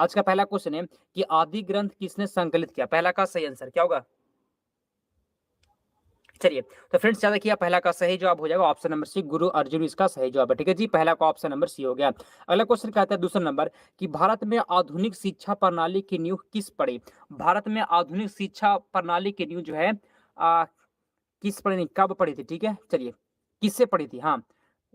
आज का पहला क्वेश्चन है कि आदि ग्रंथ किसने संकलित किया? पहला का सही आंसर क्या होगा? चलिए, तो फ्रेंड्स याद रखिए पहला का सही जवाब हो जाएगा ऑप्शन नंबर सी, गुरु अर्जुन इसका सही जवाब है। ठीक है जी, पहला का ऑप्शन नंबर सी हो गया। अगला क्वेश्चन कहता है दूसरा नंबर कि भारत में आधुनिक शिक्षा प्रणाली की नींव किस पड़ी? भारत में आधुनिक शिक्षा प्रणाली की नींव जो है किस पड़ी नहीं, कब पड़ी थी? ठीक है, चलिए किससे पड़ी थी? हाँ,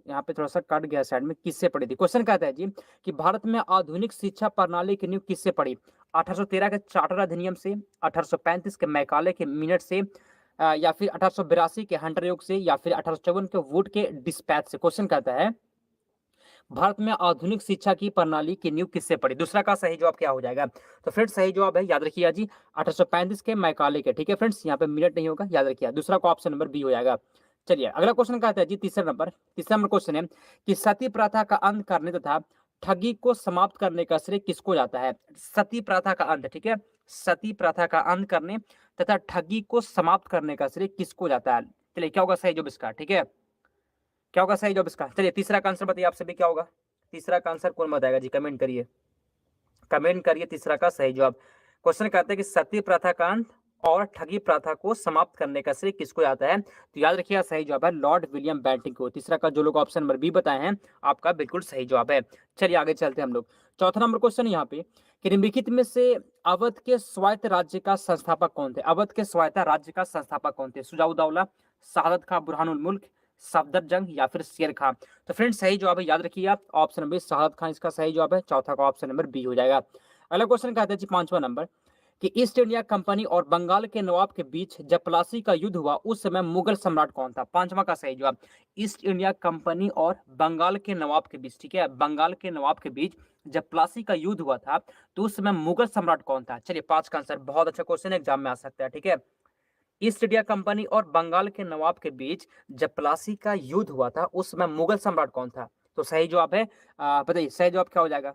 यहाँ पे थोड़ा-सा कट गया साइड में, किससे पड़ी थी? क्वेश्चन कहता है जी कि भारत में आधुनिक शिक्षा प्रणाली की नींव किससे पड़ी? 1813 के चार्टर अधिनियम से, 1835 के मैकाले के मिनट से या फिर 1882 के हंटर योग से या फिर 1854 के वुड के डिस्पैच से। क्वेश्चन कहता है भारत में आधुनिक शिक्षा की प्रणाली की नींव किससे पड़ी? दूसरा का सही जवाब क्या हो जाएगा? तो फ्रेंड्स सही जवाब है, याद रखिएगा जी, 1835 के मैकाले के। ठीक है फ्रेंड्स, यहाँ पे मिनट नहीं होगा, याद रखिएगा। दूसरा का ऑप्शन नंबर बी हो जाएगा। चलिए अगला क्वेश्चन कहता है जी तीसरा नंबर क्वेश्चन है कि सती प्रथा का अंत करने तथा ठगी को समाप्त करने का श्रेय किसको जाता है? सती प्रथा का अंत, ठीक है, सती प्रथा का अंत करने तथा ठगी को समाप्त करने का श्रेय किसको जाता है? चलिए क्या होगा सही जवाब इसका? ठीक है, क्या होगा सही जवाब इसका? चलिए तीसरा का आंसर बताइए आप सभी, क्या होगा तीसरा का आंसर? कौन बताएगा जी? कमेंट करिए, कमेंट करिए तीसरा का सही जवाब। क्वेश्चन कहते हैं कि सती प्रथा का अंत और ठगी प्रथा को समाप्त करने का श्रेय किसको जाता है? तो याद रखिएगा सही जवाब है लॉर्ड विलियम बेंटिंग को। तीसरा का जो लोग ऑप्शन नंबर बी बताए हैं आपका बिल्कुल सही जवाब है। चलिए आगे चलते हैं हम लोग। चौथा नंबर क्वेश्चन यहाँ पे कि निम्नलिखित में से अवध के स्वायत्त राज्य का संस्थापक कौन थे? अवध के स्वायत्त राज्य का संस्थापक कौन थे? सुजाउद्दौला, शहादत खां बुरहानुल मुल्क, सफदरजंग या फिर शेर खां? तो फ्रेंड्स सही जवाब है, याद रखिए आप ऑप्शन नंबर शहादत खान इसका सही जवाब है। चौथा का ऑप्शन नंबर बी हो जाएगा। अगला क्वेश्चन कहते हैं जी पांचवा नंबर कि ईस्ट इंडिया कंपनी और बंगाल के नवाब के बीच जब प्लासी का युद्ध हुआ उस समय मुगल सम्राट कौन था? पांचवा का सही जवाब, ईस्ट इंडिया कंपनी और बंगाल के नवाब के बीच, ठीक है, बंगाल के नवाब के बीच जब प्लासी का युद्ध हुआ था तो उस समय मुगल सम्राट कौन था? चलिए पांच का आंसर, बहुत अच्छा क्वेश्चन एग्जाम में आ सकता है। ठीक है, ईस्ट इंडिया कंपनी और बंगाल के नवाब के बीच जब प्लासी का युद्ध हुआ था उस समय मुगल सम्राट कौन था? तो सही जवाब है बताइए सही जवाब क्या हो जाएगा?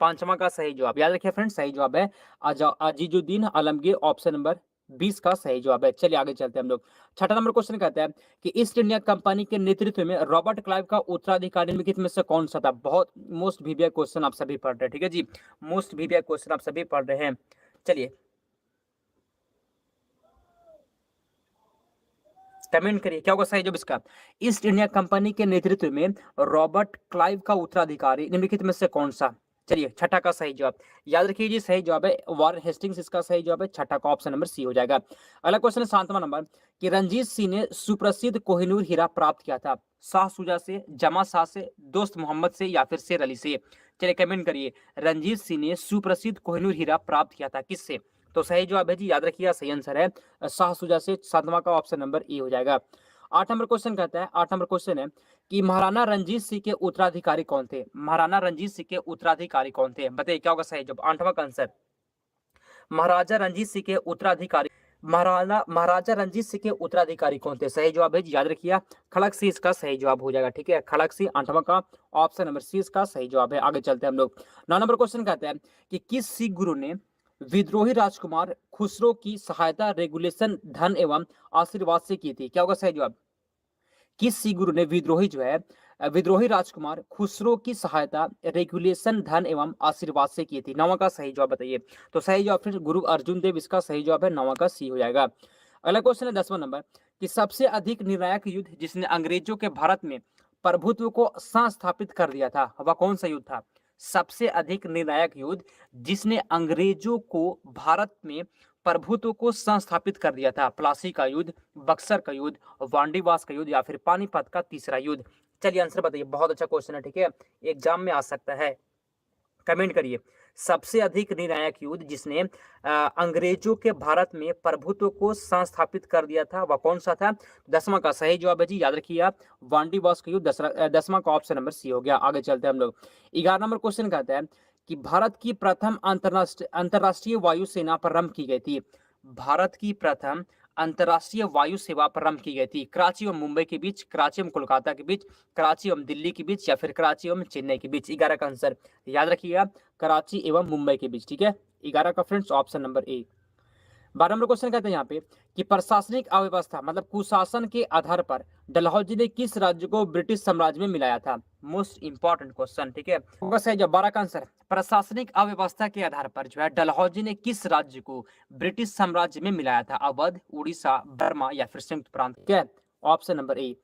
पांचवा का सही जवाब, याद रखिए फ्रेंड्स सही जवाब है अजीजुद्दीन आलमगीर, ऑप्शन नंबर 20 का सही जवाब है। चलिए आगे चलते हैं हम लोग। छठा नंबर क्वेश्चन कहता है कि ईस्ट इंडिया कंपनी के नेतृत्व में रॉबर्ट क्लाइव का उत्तराधिकारी निम्नलिखित में से कौन सा था? बहुत मोस्ट वीवीआई क्वेश्चन आप सभी पढ़ रहे हैं, ठीक है जी, मोस्ट वीवीआई क्वेश्चन आप सभी पढ़ रहे हैं। चलिए कमेंट करिए क्या होगा सही जवाब इसका? ईस्ट इंडिया कंपनी के नेतृत्व में रॉबर्ट क्लाइव का उत्तराधिकारी निम्नलिखित में से कौन सा? चलिए छठा का सही जवाब, याद रखिए जी सही जवाब है वॉरेन हेस्टिंग्स इसका सही जवाब है। छठा का ऑप्शन नंबर सी हो जाएगा। अगला क्वेश्चन है सातवां नंबर कि रंजीत सिंह ने सुप्रसिद्ध कोहिनूर हीरा प्राप्त किया था? शाह सुजा से, जमा शाह से, दोस्त मोहम्मद से या फिर शेर अली से? चलिए कमेंट करिए, रंजीत सिंह ने सुप्रसिद्ध कोहिनूर हीरा प्राप्त किया था किससे? तो सही जवाब है जी, याद रखिएगा सही आंसर है शाह सुजा से। सातवां का ऑप्शन नंबर ए हो जाएगा। आठ नंबर क्वेश्चन कहता है, आठ नंबर क्वेश्चन है कि महाराणा रंजीत सिंह के उत्तराधिकारी कौन थे? महाराणा रंजीत सिंह के उत्तराधिकारी कौन थे? बताइए क्या होगा सही जवाब? आठवां का आंसर महाराजा रंजीत सिंह के उत्तराधिकारी, महाराजा रंजीत सिंह के उत्तराधिकारी कौन थे? सही जवाब है जी, याद रखिए खड़क सिंह इसका सही जवाब हो जाएगा। ठीक है, खड़क सिंह आठवां का ऑप्शन नंबर सी इसका सही जवाब है। आगे चलते हैं हम लोग। नौ नंबर क्वेश्चन कहते हैं कि किस सिख गुरु ने विद्रोही राजकुमार खुसरो की सहायता रेगुलेशन धन एवं आशीर्वाद से की थी? क्या होगा सही जवाब? किस सिख गुरु ने विद्रोही जो है विद्रोही राजकुमार खुसरो की सहायता रेगुलेशन धन एवं आशीर्वाद से की थी? नौवां का सही जवाब बताइए। तो सही जवाब फिर गुरु अर्जुन देव इसका सही जवाब है। नौवां का सी हो जाएगा। अगला क्वेश्चन है 10वां नंबर कि सबसे अधिक निर्णायक युद्ध जिसने अंग्रेजों के भारत में प्रभुत्व को संस्थापित कर दिया था वह कौन सा युद्ध था? सबसे अधिक निर्णायक युद्ध जिसने अंग्रेजों को भारत में प्रभुत्व को संस्थापित कर दिया था? प्लासी का युद्ध, बक्सर का युद्ध, वांडीवास का युद्ध या फिर पानीपत का तीसरा युद्ध? चलिए आंसर बताइए, बहुत अच्छा क्वेश्चन है, ठीक है, एग्जाम में आ सकता है। कमेंट करिए, सबसे अधिक निर्णायक युद्ध जिसने अंग्रेजों के भारत में प्रभुत्व को संस्थापित कर दिया था वह कौन सा था? 10वां का सही जवाब है जी, याद रखिए आप वांडीवास का युद्ध। 10वां का ऑप्शन नंबर सी हो गया। आगे चलते हैं हम लोग। 11 नंबर क्वेश्चन कहता है कि भारत की प्रथम अंतरराष्ट्रीय वायु सेना प्रारंभ की गई थी? भारत की प्रथम अंतरराष्ट्रीय वायु सेवा प्रारंभ की गई थी कराची एवं मुंबई के बीच, कराची एवं कोलकाता के बीच, कराची एवं दिल्ली के बीच या फिर कराची एवं चेन्नई के बीच? 11 का आंसर याद रखिएगा कराची एवं मुंबई के बीच। ठीक है, 11 का friends option number A. 12 number question कहते हैं यहाँ पे कि प्रशासनिक अव्यवस्था मतलब कुशासन के आधार पर डलहौजी ने किस राज्य को ब्रिटिश साम्राज्य में मिलाया था? मोस्ट इंपॉर्टेंट क्वेश्चन, ठीक है। बस है जब 12 का आंसर प्रशासनिक अव्यवस्था के आधार पर जो है डलहौजी ने किस राज्य को ब्रिटिश साम्राज्य में मिलाया था? अवध, उड़ीसा, बर्मा या फिर संयुक्त प्रांत? क्या है? Option number A.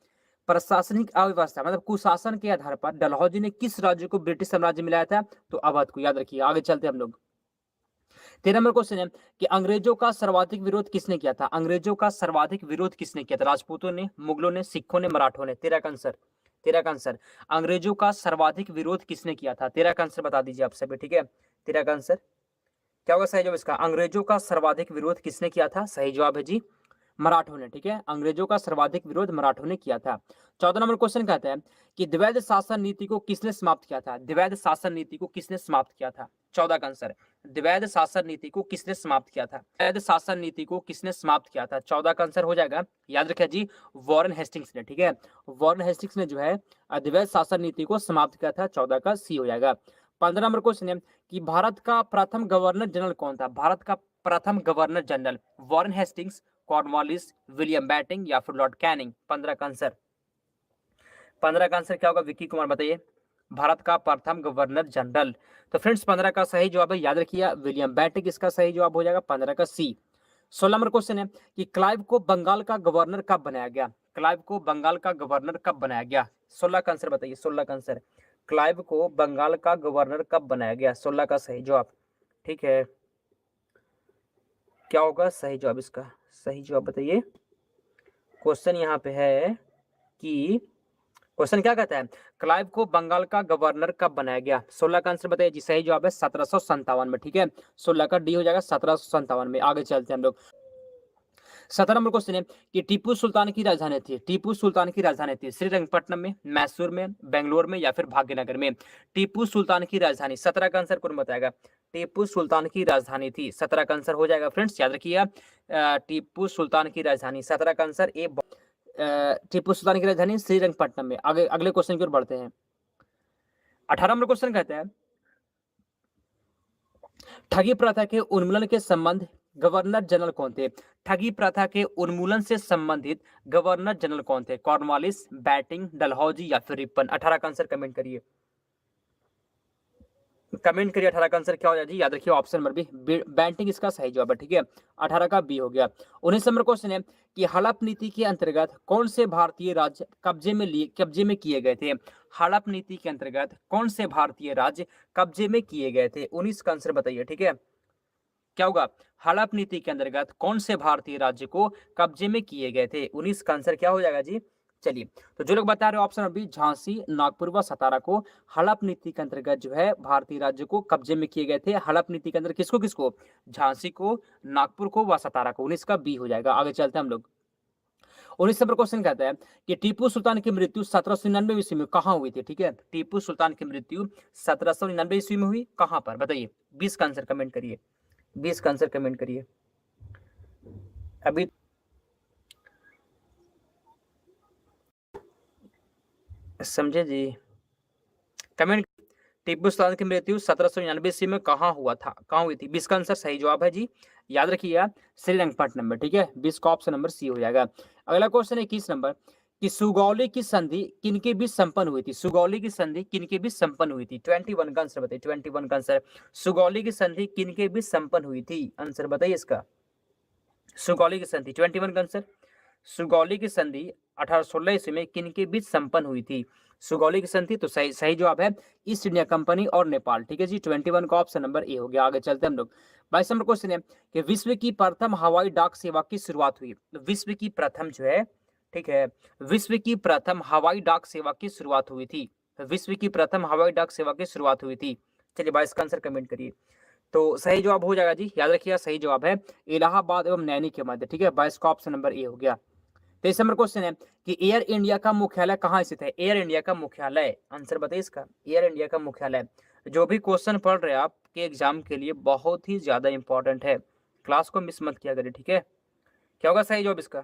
प्रशासनिक अव्यवस्था मतलब कुशासन के आधार पर डलहौजी ने किस राज्य को ब्रिटिश साम्राज्य में मिलाया था? तो अवध को। याद रखिए, आगे चलते हम लोग। 13 नंबर क्वेश्चन है कि अंग्रेजों का सर्वाधिक विरोध किसने किया था? अंग्रेजों का सर्वाधिक विरोध किसने किया था? राजपूतों ने, मुगलों ने, सिखों ने, मराठों ने? 13 का आंसर, 13 का आंसर अंग्रेजों का सर्वाधिक विरोध किसने किया था? 13 का आंसर बता दीजिए आप सभी, ठीक है। 13 का आंसर क्या होगा सही जवाब इसका? अंग्रेजों का सर्वाधिक विरोध किसने किया था? सही जवाब है जी मराठों ने, ठीक है। अंग्रेजों का सर्वाधिक विरोध मराठों ने किया था। 14 नंबर क्वेश्चन कहता है कि द्वैध शासन नीति को किसने समाप्त किया था? द्वैध शासन नीति को किसने समाप्त किया था? 14 का आंसर द्वैध शासन नीति को किसने समाप्त किया था? द्वैध शासन नीति को किसने समाप्त किया था? 14 का आंसर हो जाएगा, याद रखिए जी, वॉरेन हेस्टिंग्स ने, ठीक है। वॉरेन हेस्टिंग्स ने जो है द्वैध शासन नीति को समाप्त किया था। 14 का सी हो जाएगा। 15 नंबर क्वेश्चन है कि भारत का प्रथम गवर्नर जनरल कौन था? भारत का प्रथम governor general Warren Hastings, Cornwallis, William batting या फिर लॉर्ड कैनिंग? 15 का आंसर, 15 का आंसर क्या होगा विक्की कुमार बताइए? भारत का प्रथम गवर्नर जनरल। तो फ्रेंड्स 15 का सही जवाब है, याद रखिए, विलियम बैटिंग इसका सही जवाब हो जाएगा, 15 का सी। 16 नंबर क्वेश्चन है कि क्लाइव को बंगाल का गवर्नर कब बनाया गया? क्लाइव को बंगाल का गवर्नर कब बनाया गया? 16 का आंसर बताइए, 16 का आंसर क्लाइव को बंगाल का गवर्नर कब बनाया गया? 16 का सही जवाब, ठीक है। क्या होगा सही जवाब इसका? सही जवाब बताइए। क्वेश्चन यहाँ पे है कि क्वेश्चन क्या कहता है? क्लाइव को बंगाल का गवर्नर कब बनाया गया? 16 का आंसर बताइए जी। सही जवाब है 1757 में, ठीक है। 16 का डी हो जाएगा 1757 में। आगे चलते हैं हम लोग। 17 नंबर क्वेश्चन है कि टीपू सुल्तान की राजधानी थी, टीपू सुल्तान की राजधानी थी श्रीरंगपट्टनम में, मैसूर में, बेंगलोर में या फिर भाग्यनगर में? टीपू सुल्तान की राजधानी, 17 का आंसर कौन बताएगा? टीपू सुल्तान की राजधानी थी, 17 का आंसर हो जाएगा फ्रेंड्स, याद रखिए। टीपू सुल्तान की राजधानी, 17 का आंसर ए। टीपू सुल्तान की राजधानी श्रीरंगपट्टनम में। आगे अगले क्वेश्चन की ओर बढ़ते हैं। 18 नंबर क्वेश्चन कहता है ठगी प्रथा के उन्मूलन के संबंध गवर्नर जनरल कौन थे? ठगी प्रथा के उन्मूलन से संबंधित गवर्नर जनरल कौन थे? कॉर्नवालिस, बैटिंग, डलहौजी या फिर रिपन? 18 का आंसर कमेंट करिए, कमेंट करिए 18 का आंसर क्या हो जाएगा जी? याद रखिए ऑप्शन नंबर बी, बैंटिंग इसका सही जवाब है, ठीक है। 18 का बी हो गया। 19 नंबर क्वेश्चन है कि हड़प नीति के अंतर्गत कौन से भारतीय राज्य कब्जे में किए गए थे? हड़प नीति के अंतर्गत कौन से भारतीय राज्य कब्जे में किए गए थे? 19 का आंसर बताइए, ठीक है। क्या होगा? हड़प नीति के अंतर्गत कौन से भारतीय राज्य को कब्जे में किए गए थे? 19 का आंसर क्या हो जाएगा जी? चलिए, तो जो लोग बता रहे हो ऑप्शन अभी झांसी, नागपुर व सतारा को हड़प नीति के अंतर्गत जो है भारतीय राज्य को कब्जे में किए गए थे। हड़प नीति के अंदर किसको किसको? झांसी को, नागपुर को व सतारा को। 19 का बी हो जाएगा। आगे चलते हैं हम लोग। 19 नंबर क्वेश्चन कहता है कि टीपू सुल्तान की मृत्यु 1799 ईस्वी में कहाँ हुई थी? ठीक है, टीपू सुल्तान की मृत्यु 1799 ईस्वी में हुई, कहाँ पर बताइए? 20 का आंसर कमेंट करिए, 20 का आंसर कमेंट करिए। अभी समझे जी, कमेंट। टीपू सुल्तान की मृत्यु 1799 ईस्वी में कहाँ हुआ था, कहाँ हुई थी? 20 का आंसर सही जवाब है जी, याद रखिएगा श्रीरंगपट्टनम में, ठीक है। 20 का ऑप्शन नंबर सी हो जाएगा। अगला क्वेश्चन है 21 नंबर कि सुगौली की संधि किनके बीच संपन्न हुई थी? सुगौली की संधि किनके बीच संपन्न हुई थी? 21 का आंसर बताइए, 21 का आंसर। सुगौली की संधि किनके बीच संपन्न हुई थी? आंसर बताइए इसका। सुगौली की संधि 21 का आंसर। सुगौली की संधि 1816 ईस्वी में किनके बीच संपन्न हुई थी? सुगौली की संधि, तो सही जवाब है ईस्ट इंडिया कंपनी और नेपाल, ठीक है जी। 21 का ऑप्शन नंबर ए हो गया। आगे चलते हैं हम लोग। 22 नंबर क्वेश्चन है कि विश्व की प्रथम हवाई डाक सेवा की शुरुआत हुई। विश्व की प्रथम जो है, ठीक है, विश्व की प्रथम हवाई डाक सेवा की शुरुआत हुई थी। विश्व की प्रथम हवाई डाक सेवा की शुरुआत हुई थी। चलिए 22 का आंसर कमेंट करिए। तो सही जवाब हो जाएगा जी, याद रखिएगा सही जवाब है इलाहाबाद एवं नैनी के मध्य, ठीक है। 22 का ऑप्शन नंबर ए हो गया। 23 नंबर क्वेश्चन है कि एयर इंडिया का मुख्यालय कहाँ स्थित है? एयर इंडिया का मुख्यालय, आंसर बताइए इसका। एयर इंडिया का मुख्यालय, जो भी क्वेश्चन पढ़ रहे हैं आपके एग्जाम के लिए बहुत ही ज्यादा इंपॉर्टेंट है, क्लास को मिस मत किया करिए, ठीक है। क्या होगा सही जवाब इसका?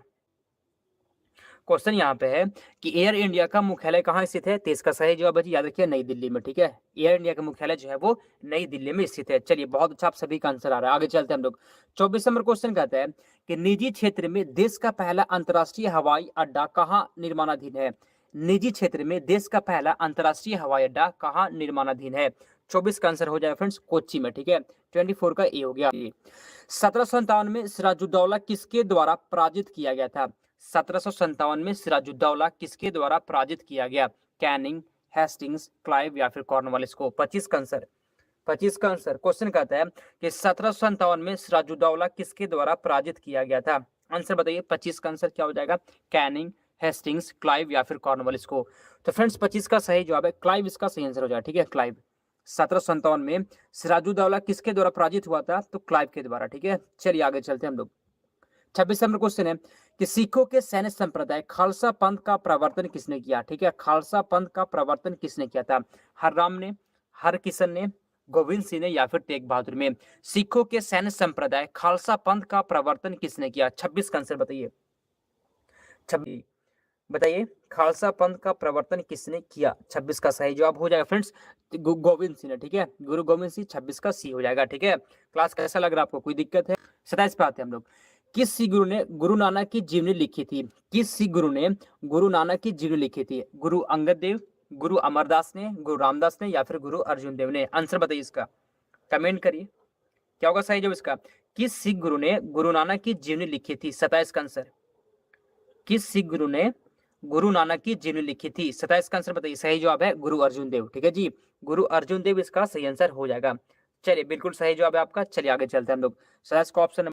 क्वेश्चन यहाँ पे है कि एयर इंडिया का मुख्यालय कहाँ स्थित है, तो इसका सही जवाब है जी, याद रखिए नई दिल्ली में। ठीक है, एयर इंडिया का मुख्यालय जो है वो नई दिल्ली में स्थित है। चलिए, बहुत अच्छा, आप सभी का आंसर आ रहा है। आगे चलते हैं हम लोग। 24 नंबर क्वेश्चन कहता है कि निजी क्षेत्र में देश का पहला अंतर्राष्ट्रीय हवाई अड्डा कहाँ निर्माणाधीन है। निजी क्षेत्र में देश का पहला अंतर्राष्ट्रीय हवाई अड्डा कहाँ निर्माणाधीन है। 24 का आंसर हो जाएगा फ्रेंड्स कोच्चि में। ठीक है, 24 का ए हो गया। 1757 में सिराजुद्दौला किसके द्वारा पराजित किया गया था। 1757 में सिराजुद्दौला किसके द्वारा पराजित किया गया। कैनिंग, हेस्टिंग्स, क्लाइव या फिर कॉर्नवालिस को। 25 का आंसर, 25 का आंसर क्वेश्चन कहता है कि 1757 में सिराजुद्दौला किसके द्वारा पराजित किया गया था। आंसर बताइए, 25 का आंसर क्या हो जाएगा। कैनिंग, हेस्टिंग्स, क्लाइव या फिर कॉर्नवालिस को। तो फ्रेंड्स 25 का सही जवाब है क्लाइव, इसका सही आंसर हो जाएगा। ठीक है, क्लाइव। 1757 में सिराजुद्दौला किसके द्वारा पराजित हुआ था, तो क्लाइव के द्वारा। ठीक है, चलिए आगे चलते हैं हम लोग। 26 नंबर क्वेश्चन है कि सिखों के सैन्य संप्रदाय खालसा पंथ का प्रवर्तन किसने किया। ठीक है, खालसा पंथ का प्रवर्तन किसने किया था। हरराम ने, हरकिशन ने, गोविंद सिंह ने या फिर तेग बहादुर में। सिखों के सैन्य संप्रदाय खालसा पंथ का प्रवर्तन किसने किया। 26 का आंसर बताइए। 26 बताइए, खालसा पंथ का प्रवर्तन किसने किया। 26 का सही जवाब हो जाएगा फ्रेंड्स गोविंद सिंह ने। ठीक है, गुरु गोविंद सिंह। 26 का सी हो जाएगा। ठीक है, क्लास कैसा लग रहा है आपको, कोई दिक्कत है। 27 पे आते हैं हम लोग। किस सिख गुरु ने गुरु नानक की जीवनी लिखी थी। किस सिख गुरु ने गुरु नानक की जीवनी लिखी थी। गुरु अंगद देव, गुरु अमरदास ने, गुरु रामदास ने या फिर गुरु अर्जुन देव ने। आंसर बताइए इसका, कमेंट करिए क्या होगा सही जवाब इसका। किस सिख गुरु ने गुरु नानक की जीवनी लिखी थी। 27 का आंसर, किस सिख गुरु ने गुरु नानक की जीवनी लिखी थी। 27 का आंसर बताइए। सही जवाब है गुरु अर्जुन देव। ठीक है जी, गुरु अर्जुन देव इसका सही आंसर हो जाएगा। चलिए, बिल्कुल सही जवाब है आपका। चलिए आगे चलते हैं हम लोग। 27 का ऑप्शन।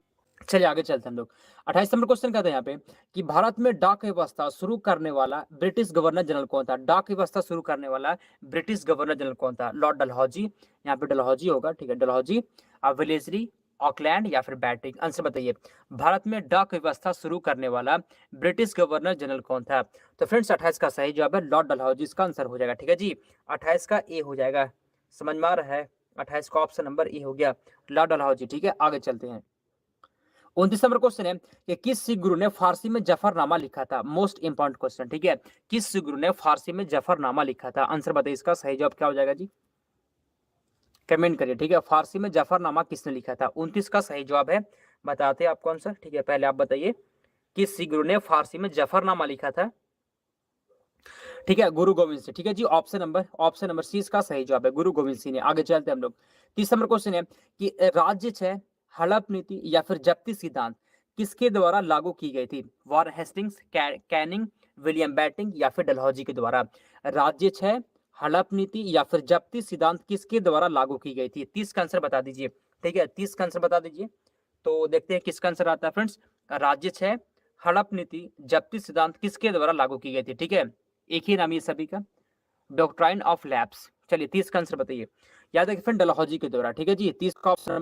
चलिए आगे चलते हैं हम लोग। 28 नंबर क्वेश्चन कहते हैं यहाँ पे कि भारत में डाक व्यवस्था शुरू करने वाला ब्रिटिश गवर्नर जनरल कौन था। डाक व्यवस्था शुरू करने वाला ब्रिटिश गवर्नर जनरल कौन था। लॉर्ड डलहौजी, यहाँ पे डलहौजी होगा। ठीक है, डलहौजी, विलेजरी, ऑकलैंड या फिर बैटिंग। आंसर बताइए, भारत में डाक व्यवस्था शुरू करने वाला ब्रिटिश गवर्नर जनरल कौन था। तो फ्रेंड्स 28 का सही जवाब है लॉर्ड डलहौजी, इसका आंसर हो जाएगा। ठीक है जी, 28 का ए हो जाएगा। समझ में आ रहा है, 28 का ऑप्शन नंबर ए हो गया, लॉर्ड डलहौजी। ठीक है, आगे चलते हैं। 29 नंबर क्वेश्चन है कि किस सिख गुरु ने फारसी में जफरनामा लिखा था। Most important question. ठीक है, किस सिख गुरु ने फारसी में जफरनामा लिखा था। आंसर बताइए इसका सही जवाब क्या हो जाएगा जी, कमेंट करिए। ठीक है, फारसी में जफरनामा किसने लिखा था। 29 का सही जवाब है, बताते हैं आपको आंसर। ठीक है, पहले आप बताइए किस सिख गुरु ने फारसी में जफरनामा लिखा था। ठीक है, गुरु गोविंद सिंह। ठीक है जी, ऑप्शन नंबर सी इसका सही जवाब है, गुरु गोविंद सिंह ने। आगे चलते हैं हम लोग। 30 नंबर क्वेश्चन है कि राज्य 6 हड़प नीति या फिर जब्ती सिद्धांत किसके द्वारा लागू की गई थी। War Hastings, Canning, William Bentinck या फिर डलहौजी के द्वारा। राज्य 6 हड़प नीति या फिर जब्ती सिद्धांत किसके द्वारा लागू की गई थी। 30 का आंसर बता दीजिए। ठीक है, 30 का आंसर बता दीजिए। तो देखते हैं किसका आंसर आता है फ्रेंड्स। राज्य 6 हड़प नीति जब्ती सिद्धांत किसके द्वारा लागू की गई थी। ठीक है, एक ही नाम ये सभी का, डॉक्ट्राइन ऑफ लैप्स। चलिए 30 का आंसर बताइए। याद रखिए फ्रेंड, डलहौजी के द्वारा। ठीक है जी, 30 का ऑप्शन